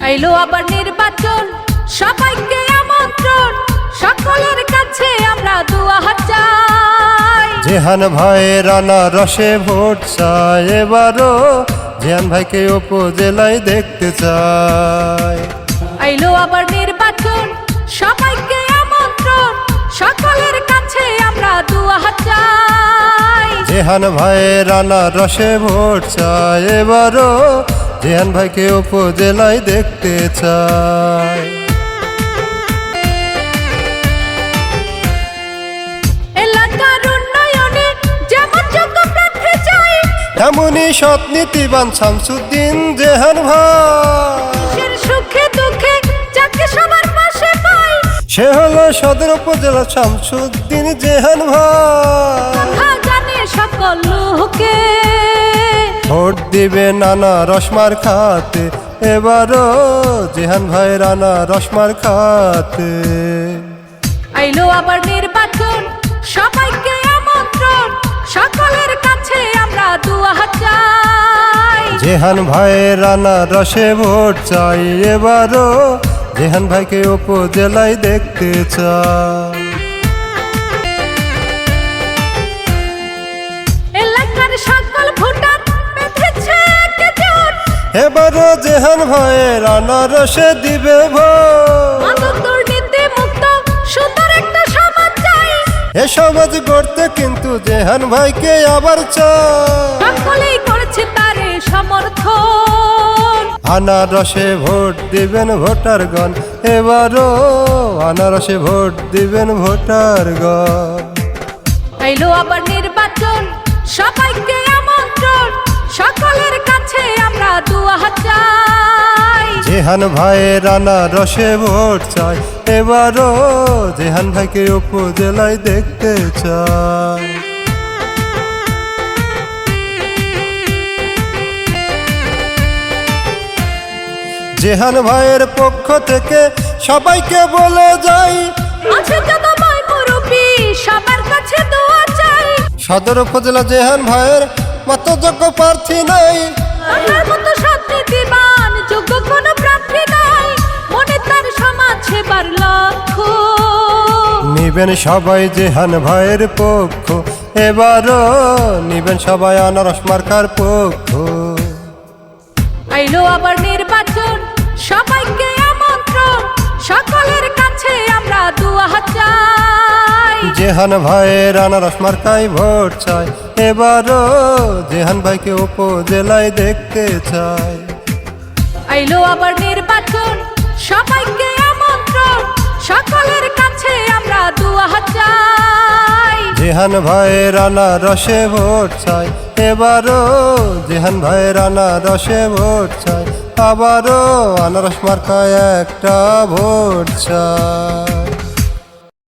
আইলো আবার নির্বাচন, সবাইকে আমন্ত্রণ, সকলের কাছে আমরা দুয়া হাত চাই। জেহান ভাইয়ের আনারসে ভোট চাই, এবারও জেহান ভাইকে উপজেলায় দেখতে চাই। আইলো আবার নির্বাচন, সবাইকে আমন্ত্রণ, সকলের কাছে আমরা দুয়া হাত চাই। জেহান ভাইয়ের আনারসে ভোট চাই, এবারও জেহান ভাইকে উপজেলায় দেখতে চাই। এলাকার উন্নয়নে যেমন যোগ্য প্রার্থী চাই, তেমনি সৎ নীতিবান শামসুদ্দিন জেহান ভাই। দেশের সুখে দুঃখে যাকে সবার পাশে পাই, সে হলো সদর উপজেলা শামসুদ্দিন জেহান ভাই। কথা জানে সকল লোকে, ভোট দিবেন আনারস মার্কাতে, এবারও জেহান ভাইয়ের আনারস মার্কাতে। আইলো আবার নির্বাচন, সবাইকে আমন্ত্রণ, সকলের কাছে আমরা দুয়া হাত চাই। জেহান ভাইয়ের আনারসে ভোট চাই, এবারও জেহান ভাইকে উপজেলায় দেখতে চাই। এলাকার সকল ভোটার বেঁধেছে একজোট, এবারও জেহান ভাইয়ের আনারসে দিবে ভোট। মাদক দুর্নীতি মুক্ত সুন্দর একটা সমাজ চাই, এ সমাজ গড়তে কিন্তু জেহান ভাইকে আবার চাই। সকলেই করছে তারে সমর্থন। আনারসে ভোট দিবেন ভোটারগণ, এবারও আনারসে ভোট দিবেন ভোটারগণ। আইলো আবার নির্বাচন, সবাইকে আমন্ত্রণ, সকলের কাছে আমরা দুয়া হাত চাই। জেহান ভাইয়ের আনারসে ভোট চাই, এবারও জেহান ভাইকে উপজেলায় দেখতে চাই। জেহান ভাইয়ের পক্ষ থেকে সবাইকে বলে যাই, আছে যত ভাই মুরব্বি সবার কাছে দোয়া চাই। সদর উপজেলা জেহান ভাইয়ের মতো যোগ্য প্রার্থী নাই, আমার মতো সৎ নীতিবান যোগ্য কোনো প্রার্থী নাই, মনে তার সমাজ সেবার লক্ষ্য। নিবেন সবাই জেহান ভাইয়ের পক্ষ, এবারও নিবেন সবাই আনারস মার্কার পক্ষ। আইলো আবার নির্বাচন, সবাইকে আমন্ত্রণ, সকলের কাছে আমরা দুয়া হাত চাই। জেহান ভাইয়ের আনারস মার্কায় ভোট চাই, এবারও জেহান ভাইকে উপজেলায় দেখতে চাই। আইলো আবার নির্বাচন, সবাইকে আমন্ত্রণ, সকলের কাছে আমরা দুয়া হাত চাই। জেহান ভাইয়ের আনারসে ভোট চাই, এবারও জেহান ভাইয়ের আনারসে ভোট চাই, আবারও আনারস মার্কায় একটা ভোট চাই।